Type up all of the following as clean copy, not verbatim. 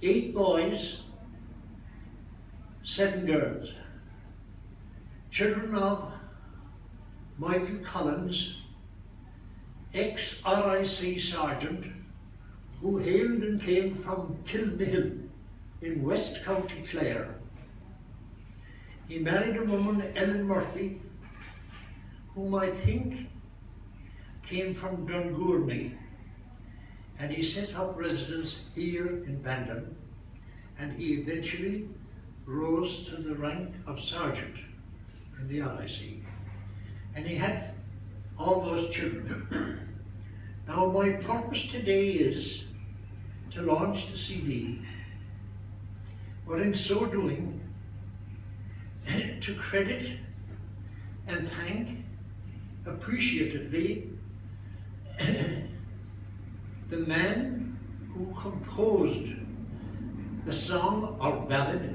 8 boys, 7 girls, children of Michael Collins, ex-RIC sergeant, who hailed and came from Kilmahill in West County Clare. He married a woman, Ellen Murphy, whom I think came from Dungourney, and he set up residence here in Bandon, and he eventually rose to the rank of sergeant in the RIC. And he had all those children. Now my purpose today is to launch the CD, but in so doing, to credit and thank appreciatively the man who composed the song or ballad,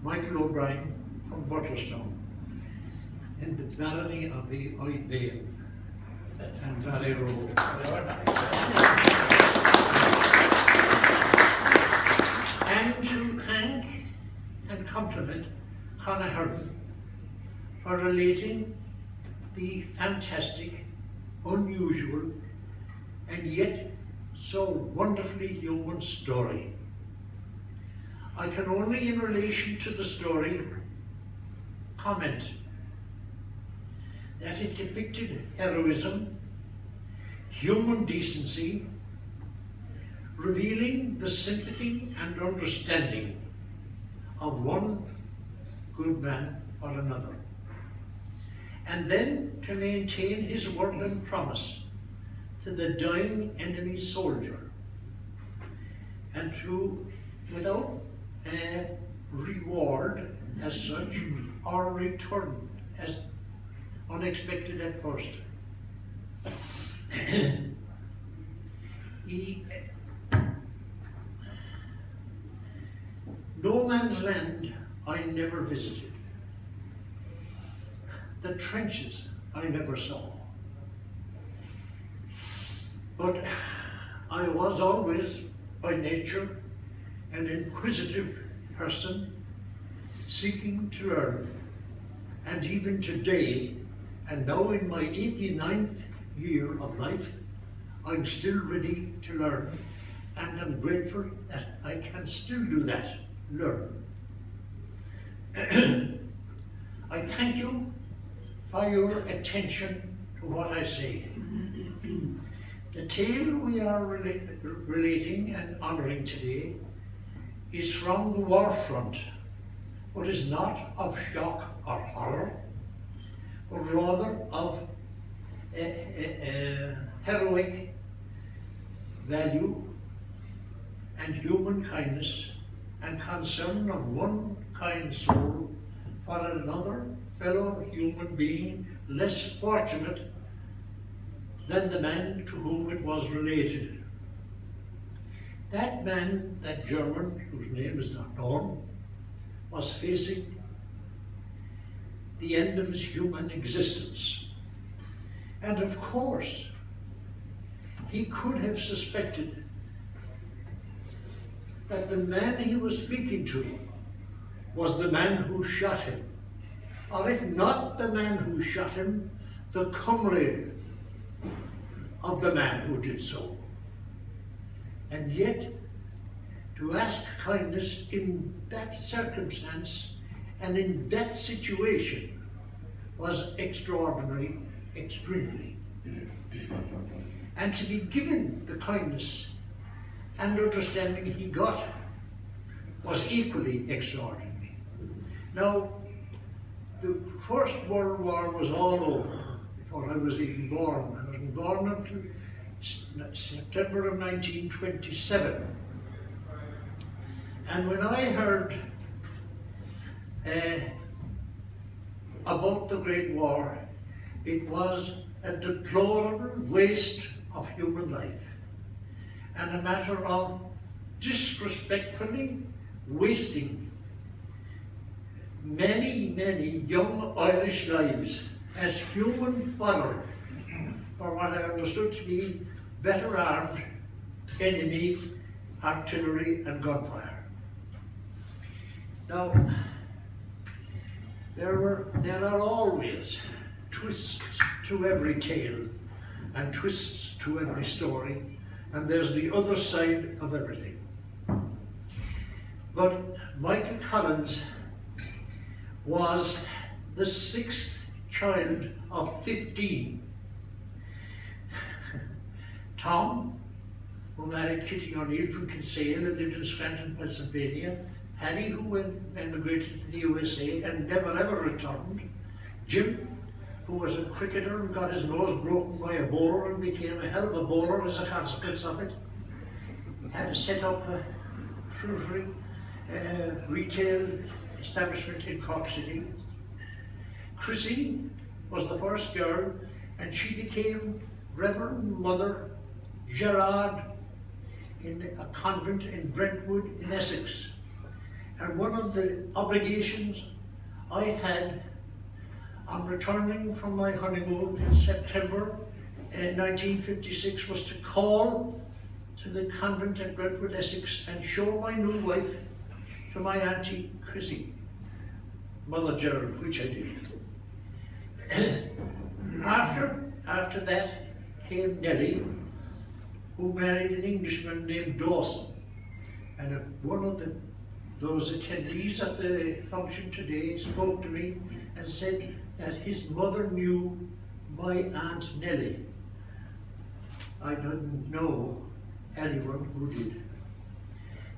Michael O'Brien from Butlerstone, in the barony of the Oidvale and Valley Road. And to thank and compliment Conor Hearn for relating the fantastic, unusual, and yet so wonderfully human story. I can only, in relation to the story, comment that it depicted heroism, human decency, revealing the sympathy and understanding of one good man for another, and then to maintain his word and promise to the dying enemy soldier, and to, without a reward as such, or return as unexpected at first. No man's land I never visited. The trenches I never saw. But I was always, by nature, an inquisitive person, seeking to learn. And even today, and now in my 89th year of life, I'm still ready to learn, and I'm grateful that I can still do that, learn. I thank you for your attention to what I say. The tale we are relating and honouring today is from the war front, but is not of shock or horror, but rather of heroic value and human kindness and concern of one kind soul for another fellow human being less fortunate than the man to whom it was related. That man, that German, whose name is not known, was facing the end of his human existence. And of course, he could have suspected that the man he was speaking to was the man who shot him, or if not the man who shot him, the comrade of the man who did so. And yet, to ask kindness in that circumstance and in that situation was extraordinary, extremely. And to be given the kindness and understanding he got was equally extraordinary. Now, the First World War was all over before I was even born. I was born until September of 1927. And when I heard about the Great War, it was a deplorable waste of human life and a matter of disrespectfully wasting many, many young Irish lives as human fodder for what I understood to be better armed enemy artillery and gunfire. Now, there are always twists to every tale and twists to every story, and there's the other side of everything. But Michael Collins was the 6th child of 15. Tom, who married Kitty O'Neill from Kinsale and lived in Scranton, Pennsylvania. Harry, who emigrated to the USA and never ever returned. Jim, who was a cricketer and got his nose broken by a bowler and became a hell of a bowler as a consequence of it. Had to set up a fruitery retail establishment in Cork City. Chrissy was the first girl, and she became Reverend Mother Gerard in a convent in Brentwood in Essex. And one of the obligations I had on returning from my honeymoon in September 1956 was to call to the convent at Brentwood, Essex, and show my new wife to my Auntie Chrissy, Mother Gerald, which I did. After that came Nellie, who married an Englishman named Dawson. And one of those attendees at the function today spoke to me and said that his mother knew my Aunt Nellie. I didn't know anyone who did.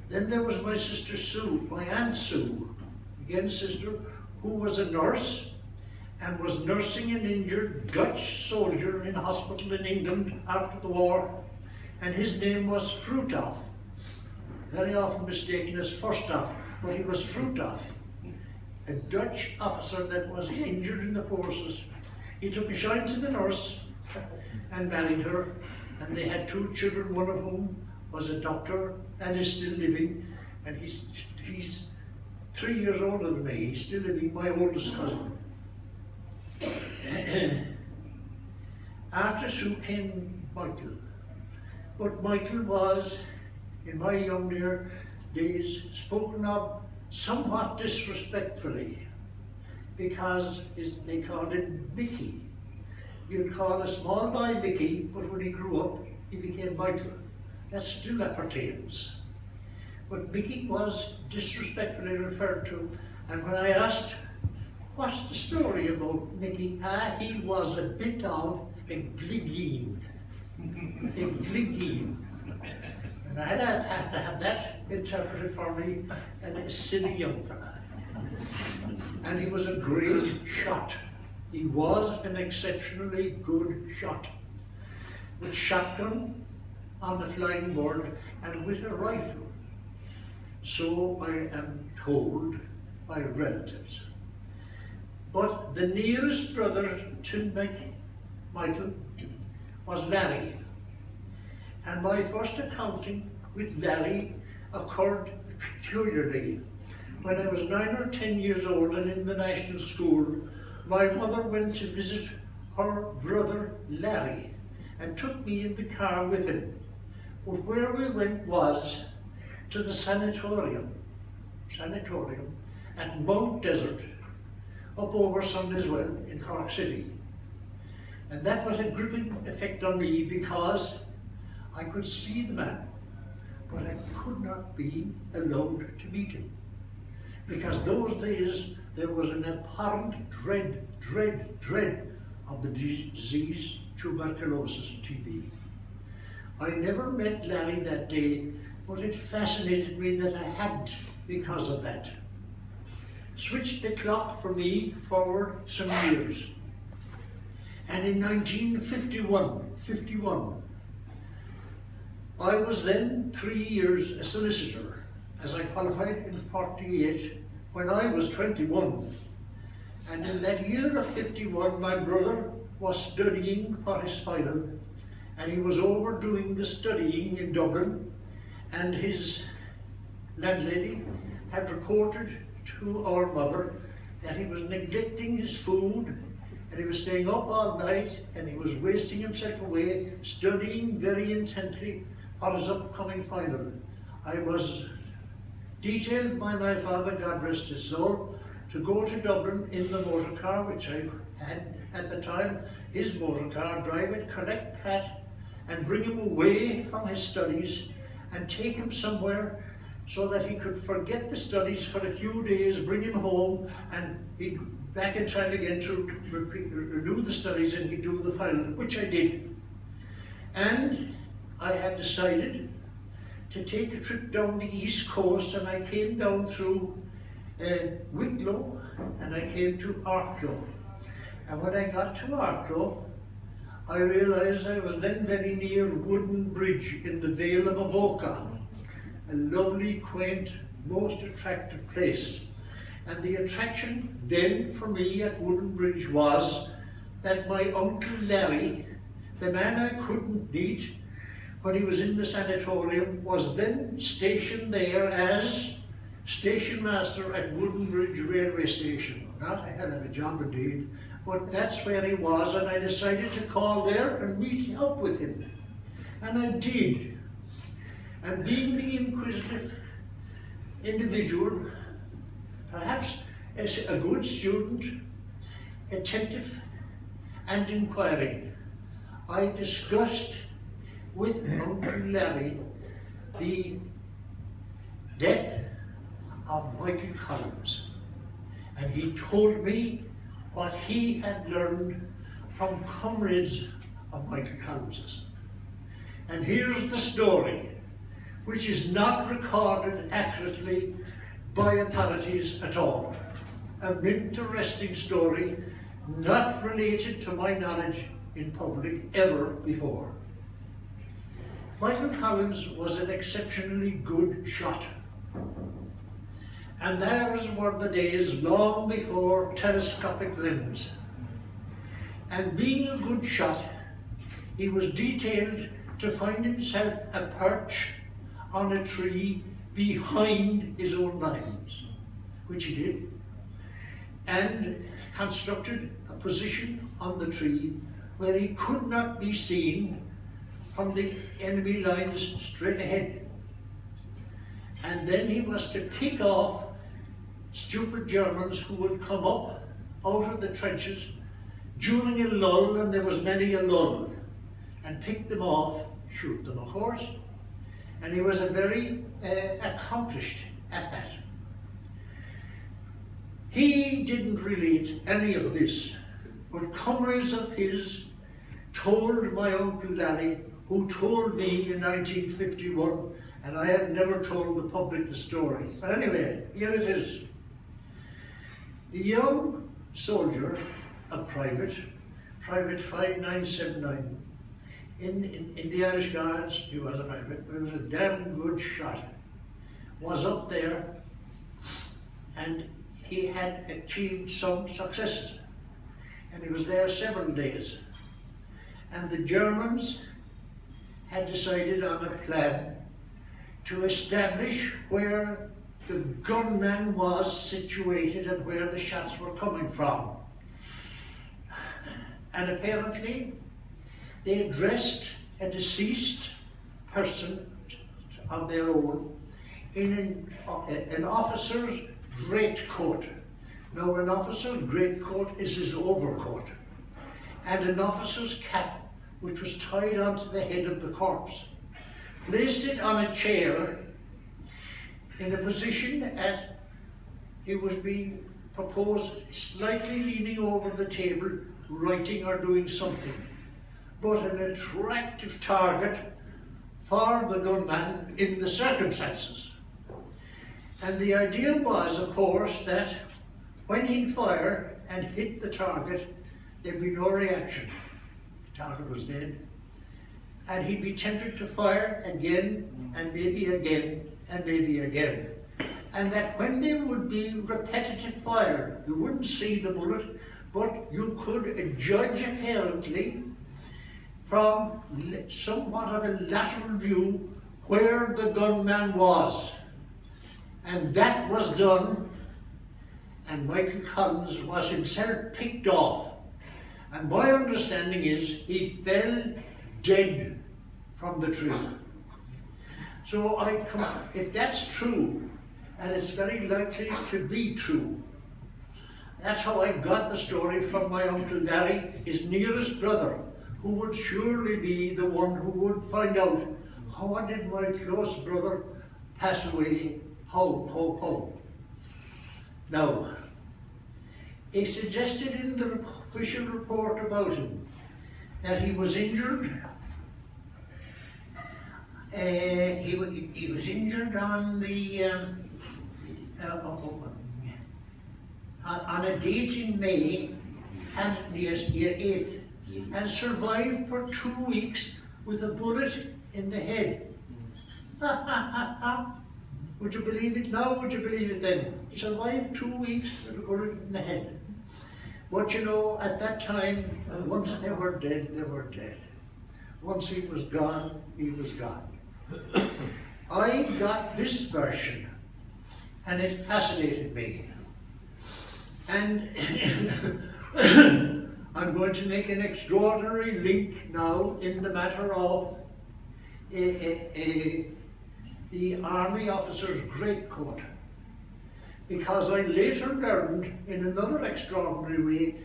Then there was my sister Sue, my Aunt Sue, again sister, who was a nurse and was nursing an injured Dutch soldier in a hospital in England after the war, and his name was Fruitoff, very often mistaken as Firstoff, but he was Fruitoff, a Dutch officer that was injured in the forces. He took a shine to the nurse and married her, and they had 2 children, one of whom was a doctor and is still living, and he's 3 years older than me. He's still living, my oldest cousin. After Sue came Michael, but Michael was, in my younger days, spoken of somewhat disrespectfully, because they called him Mickey. You'd call a small boy Mickey, but when he grew up, he became Michael. That still appertains. But Mickey was disrespectfully referred to, and when I asked, what's the story about Mickey? He was a bit of a gligeen. A gligeen. And I had to have that interpreted for me, and a silly young fella. And he was a great shot. He was an exceptionally good shot, with shotgun on the flying board and with a rifle. So I am told by relatives. But the nearest brother to Michael was Larry. And my first accounting with Larry occurred peculiarly. When I was 9 or 10 years old and in the national school, my mother went to visit her brother Larry and took me in the car with him. But where we went was to the sanatorium at Mount Desert, up over Sunday's-Well in Cork City. And that was a gripping effect on me because I could see the man, but I could not be allowed to meet him. Because those days there was an abhorrent dread of the disease tuberculosis, TB. I never met Larry that day, but it fascinated me that I hadn't because of that. Switched the clock for me forward some years. And in 1951, I was then 3 years a solicitor, as I qualified in 48 when I was 21. And in that year of 51, my brother was studying for his final, and he was overdoing the studying in Dublin, and his landlady had reported to our mother that he was neglecting his food, and he was staying up all night, and he was wasting himself away, studying very intently for his upcoming final. I was detailed by my father, God rest his soul, to go to Dublin in the motor car, which I had at the time, his motor car, drive it, collect Pat, and bring him away from his studies and take him somewhere so that he could forget the studies for a few days, bring him home, and he'd back in time again to renew the studies, and he'd do the final, which I did. And I had decided to take a trip down the East Coast, and I came down through Wicklow, and I came to Arklow. And when I got to Arklow, I realised I was then very near Wooden Bridge in the Vale of Avoca, a lovely, quaint, most attractive place. And the attraction then for me at Wooden Bridge was that my Uncle Larry, the man I couldn't meet when he was in the sanatorium, was then stationed there as station master at Wooden Bridge railway station. Not a hell of a job indeed, but that's where he was, and I decided to call there and meet up with him. And I did. And being the inquisitive individual, perhaps as a good student, attentive and inquiring, I discussed with Uncle Larry the death of Michael Collins. And he told me what he had learned from comrades of Michael Collins's. And here's the story, which is not recorded accurately by authorities at all. An interesting story, not related to my knowledge in public ever before. Michael Collins was an exceptionally good shot. And those were the days long before telescopic lens. And being a good shot, he was detailed to find himself a perch on a tree behind his own lines, which he did, and constructed a position on the tree where he could not be seen from the enemy lines straight ahead. And then he was to pick off stupid Germans who would come up out of the trenches during a lull, and there was many a lull, and pick them off, shoot them, of course. And he was a very accomplished at that. He didn't relate any of this, but comrades of his told my Uncle Larry, who told me in 1951, and I have never told the public the story. But anyway, here it is. The young soldier, a private 5979, in the Irish Guards, he was a private, but he was a damn good shot, was up there, and he had achieved some successes. And he was there several days. And the Germans had decided on a plan to establish where the gunman was situated and where the shots were coming from. And apparently, they dressed a deceased person of their own in an officer's greatcoat. Now, an officer's greatcoat is his overcoat, and an officer's cap, which was tied onto the head of the corpse. Placed it on a chair in a position at, it was being proposed, slightly leaning over the table, writing or doing something. But an attractive target for the gunman in the circumstances. And the idea was, of course, that when he'd fire and hit the target, there'd be no reaction. The target was dead. And he'd be tempted to fire again, and maybe again, and maybe again. And that when there would be repetitive fire, you wouldn't see the bullet, but you could judge apparently from somewhat of a lateral view where the gunman was. And that was done, and Michael Collins was himself picked off. And my understanding is he fell dead from the tree. So if that's true, and it's very likely to be true, that's how I got the story from my Uncle Gary, his nearest brother, who would surely be the one who would find out, how did my close brother pass away, how. Now, he suggested in the official report about him that he was injured. He was injured on on a date in May, and yes, year 8th, and survived for 2 weeks with a bullet in the head. Would you believe it now? Would you believe it then? Survived 2 weeks with a bullet in the head. But you know, at that time, once they were dead, they were dead. Once he was gone, he was gone. I got this version, and it fascinated me. And I'm going to make an extraordinary link now in the matter of the army officer's greatcoat, because I later learned in another extraordinary way,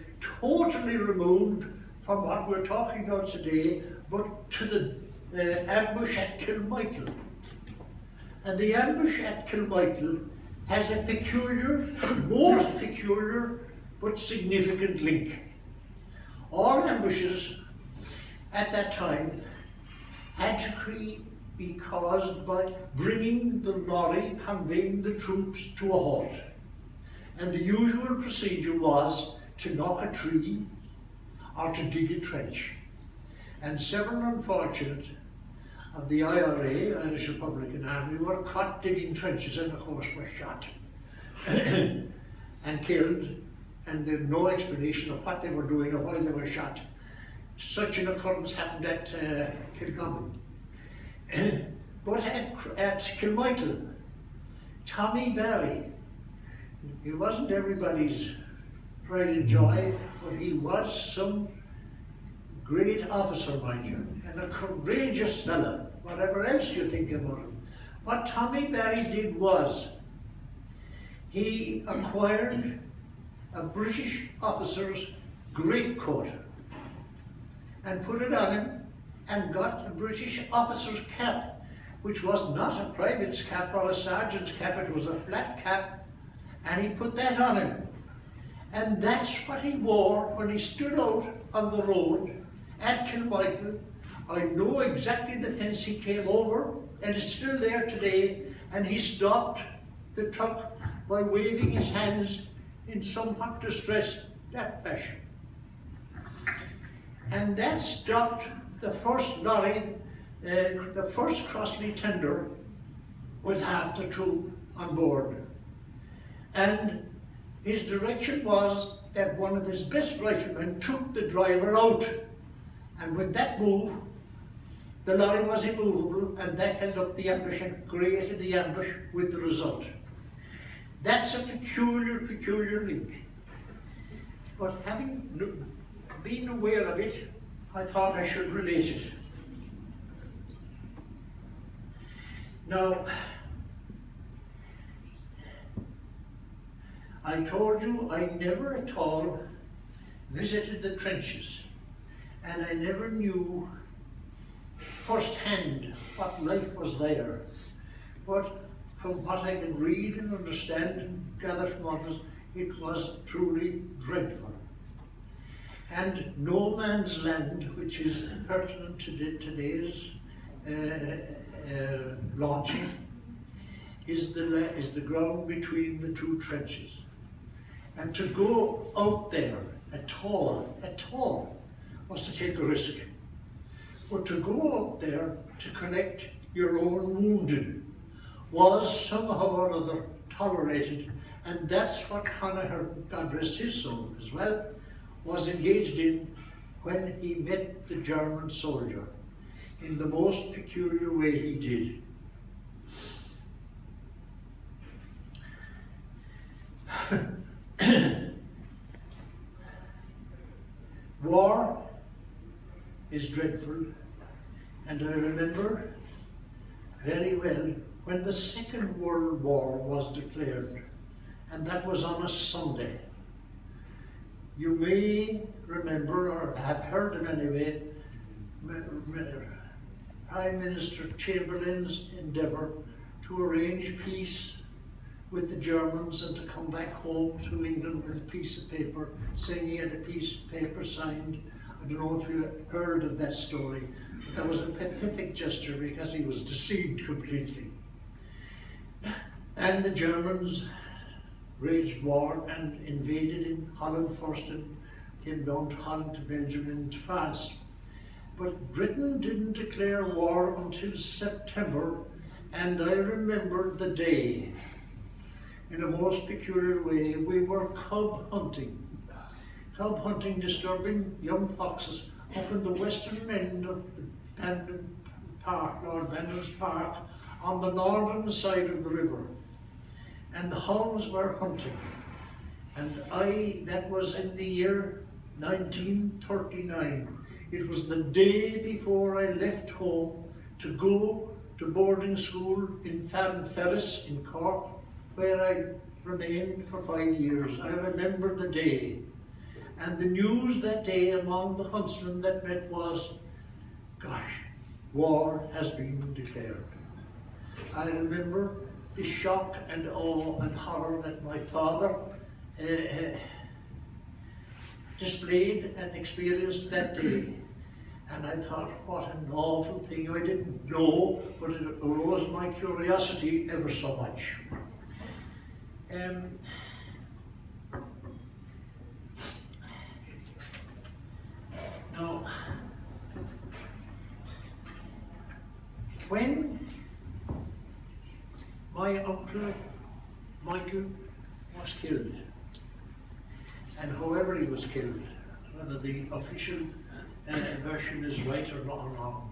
totally removed from what we're talking about today, but to the ambush at Kilmichael. And the ambush at Kilmichael has a peculiar, most peculiar, but significant link. All ambushes at that time had to be caused by bringing the lorry conveying the troops to a halt. And the usual procedure was to knock a tree or to dig a trench. And several unfortunate of the IRA, Irish Republican Army, were caught digging trenches and of course were shot and killed, and there's no explanation of what they were doing or why they were shot. Such an occurrence happened at Kilcommon. But at Kilmichael, Tommy Barry, he wasn't everybody's pride and joy, but he was some great officer, mind you, and a courageous fella, whatever else you think about him. What Tommy Barry did was, he acquired a British officer's greatcoat and put it on him, and got a British officer's cap, which was not a private's cap or a sergeant's cap, it was a flat cap, and he put that on him. And that's what he wore when he stood out on the road at Kilmichael. I know exactly the fence he came over, and it's still there today, and he stopped the truck by waving his hands in somewhat distressed that fashion. And that stopped the first lorry, the first Crossley tender with half the troop on board. And his direction was that one of his best riflemen took the driver out. And with that move, the lorry was immovable, and that held up the ambush and created the ambush with the result. That's a peculiar link. But having been aware of it, I thought I should relate it. Now, I told you I never at all visited the trenches, and I never knew firsthand what life was there. But from what I can read and understand and gather from others, it was truly dreadful. And no man's land, which is pertinent to today's launching, is the ground between the two trenches. And to go out there at all, was to take a risk. But to go out there to collect your own wounded was somehow or other tolerated, and that's what Connacher, God rest his soul as well, was engaged in when he met the German soldier in the most peculiar way he did. War is dreadful, and I remember very well when the Second World War was declared, and that was on a Sunday. You may remember, or have heard of anyway, Prime Minister Chamberlain's endeavour to arrange peace with the Germans and to come back home to England with a piece of paper, saying he had a piece of paper signed. I don't know if you heard of that story, but that was a pathetic gesture because he was deceived completely. And the Germans waged war and invaded in Holland first and came down to Holland, to Belgium and to France. But Britain didn't declare war until September, and I remember the day. In a most peculiar way, we were cub hunting. Cub hunting, disturbing young foxes up in the western end of the Bandon Park, Lord Bandon's Park, on the northern side of the river. And the hounds were hunting. And that was in the year 1939. It was the day before I left home to go to boarding school in Ferris in Cork, where I remained for 5 years. I remember the day. And the news that day among the huntsmen that met was, gosh, war has been declared. I remember the shock and awe and horror that my father displayed and experienced that day. And I thought, what an awful thing. I didn't know, but it aroused my curiosity ever so much. Now, when my uncle Michael was killed, and however he was killed, whether the official version is right or not wrong,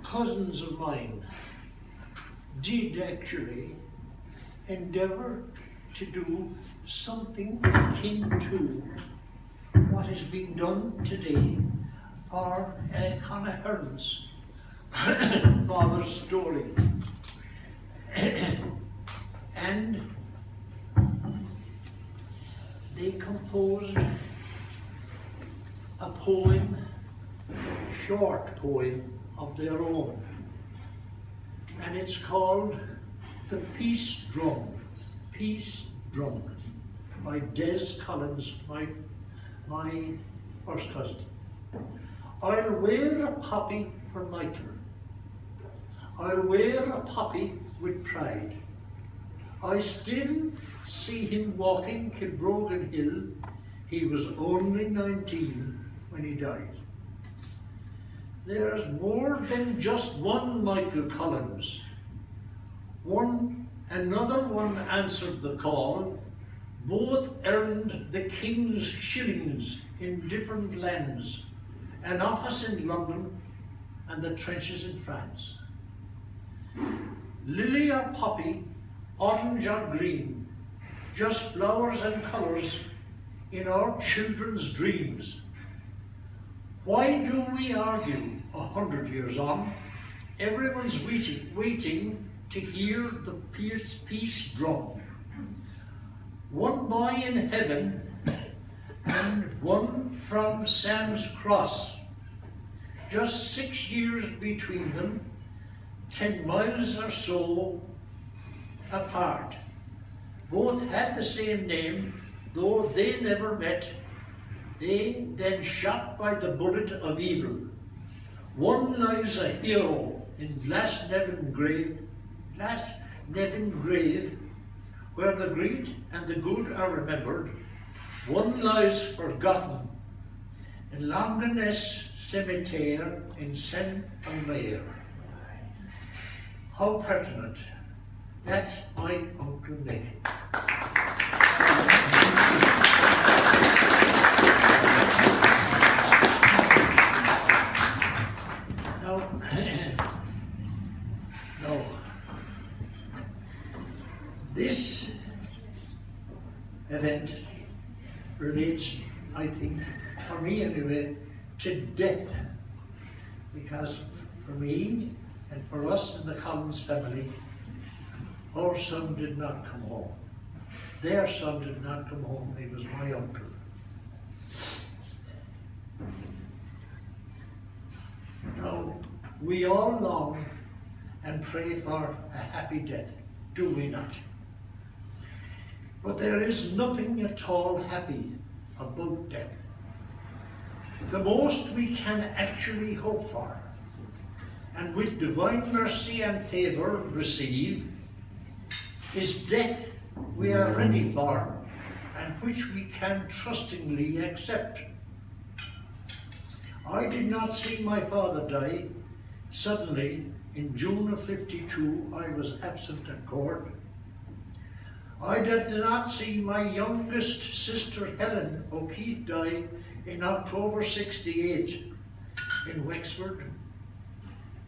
cousins of mine did actually endeavour to do something akin to what is being done today for Conor Hearn's father's story. And they composed a poem, short poem of their own, and it's called The Peace Drum, Peace Drum, by Des Collins, my first cousin. I'll wear a poppy for Michael. I'll wear a poppy with pride. I still see him walking Kilbrogan Hill. He was only 19 when he died. There's more than just one Michael Collins. Another one answered the call. Both earned the king's shillings in different lands, an office in London and the trenches in France. Lily or poppy, orange or green, just flowers and colours in our children's dreams. Why do we argue 100 years on? Everyone's waiting to hear the peace drum. One boy in heaven and one from Sam's Cross. Just 6 years between them, 10 miles or so apart. Both had the same name, though they never met. They then shot by the bullet of evil. One lies a hero in Glasnevin grave, where the great and the good are remembered. One lies forgotten in Longines Cemetery in Saint-Omer. How pertinent. That's my Uncle Nick. Now, this event relates, I think, for me anyway, to death. Because for me, And for us in the Collins family, our son did not come home. Their son did not come home. He was my uncle. Now, we all long and pray for a happy death, do we not? But there is nothing at all happy about death. The most we can actually hope for, and with divine mercy and favour receive, is death we are ready for, and which we can trustingly accept. I did not see my father die suddenly. In June of '52, I was absent at court. I did not see my youngest sister Helen O'Keefe die in October '68 in Wexford,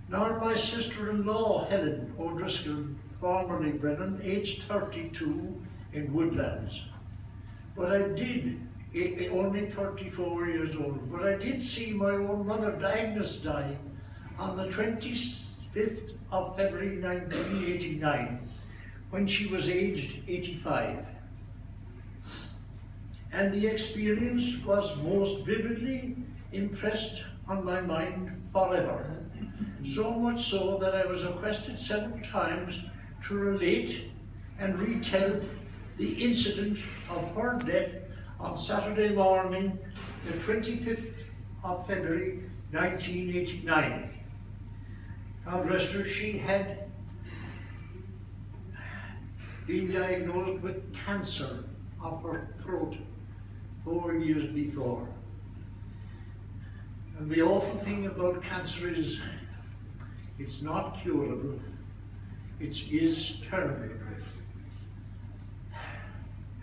nor my sister-in-law Helen O'Driscoll, formerly Brennan, aged 32 in Woodlands. But I did, only 34 years old, but I did see my own mother Agnes die on the 25th of February 1989, when she was aged 85. And the experience was most vividly impressed on my mind forever. So much so that I was requested several times to relate and retell the incident of her death on Saturday morning, the 25th of February 1989. God rest her, she had been diagnosed with cancer of her throat 4 years before. And the awful thing about cancer is it's not curable, it is terminal.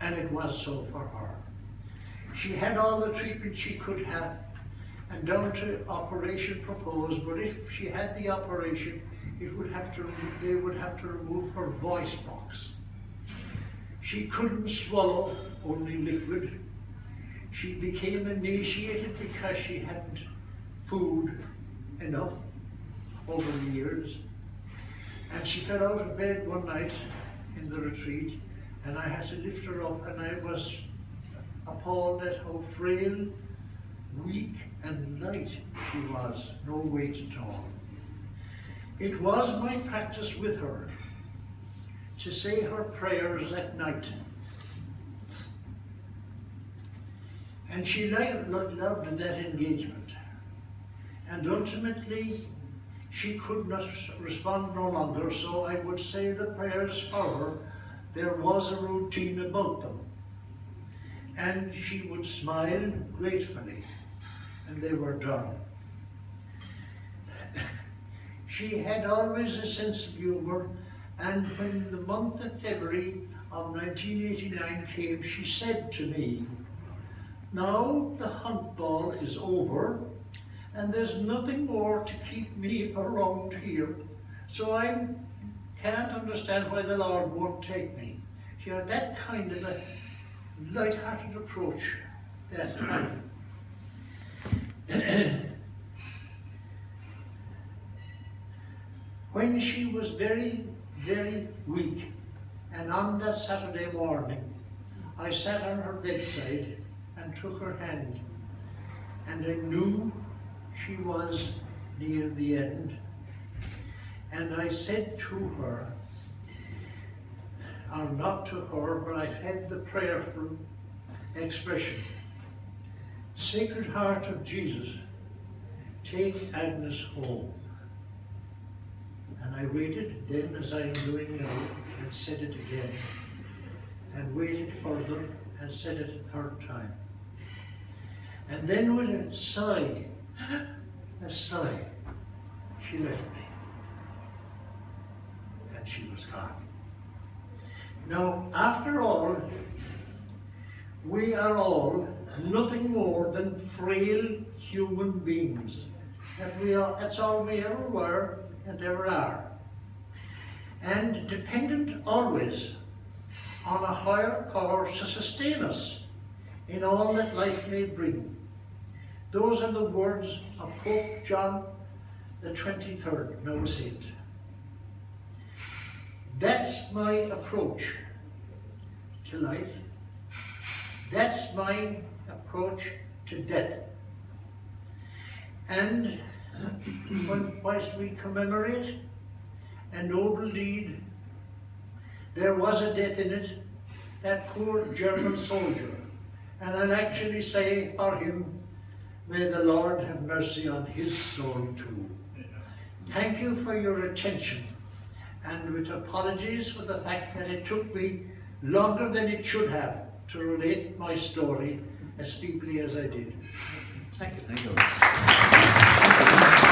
And it was so for her. She had all the treatment she could have, and down to operation proposed, but if she had the operation, they would have to remove her voice box. She couldn't swallow, only liquid. She became emaciated because she hadn't food enough over the years. And she fell out of bed one night in the retreat, and I had to lift her up, and I was appalled at how frail, weak and light she was, no weight at all. It was my practice with her to say her prayers at night. And she loved that engagement. And ultimately, she could not respond no longer, so I would say the prayers for her. There was a routine about them. And she would smile gratefully, and they were done. She had always a sense of humor, and when the month of February of 1989 came, she said to me, "Now the hunt ball is over, and there's nothing more to keep me around here, so I can't understand why the Lord won't take me." She had that kind of a light-hearted approach that time. When she was very, very weak, and on that Saturday morning, I sat on her bedside and took her hand, and I knew she was near the end. And I said to her, or not to her, but I had the prayerful expression, "Sacred Heart of Jesus, take Agnes home." And I waited then, as I am doing now, and said it again, and waited further and said it a third time. And then with a sigh, she left me. And she was gone. Now, after all, we are all nothing more than frail human beings. That's all we ever were and ever are. And dependent always on a higher power to sustain us in all that life may bring. Those are the words of Pope John the 23rd, now a saint. That's my approach to life. That's my approach to death. And whilst we commemorate a noble deed, there was a death in it, that poor German soldier. And I'll actually say for him, may the Lord have mercy on his soul too. Thank you for your attention, and with apologies for the fact that it took me longer than it should have to relate my story as deeply as I did. Thank you. Thank you.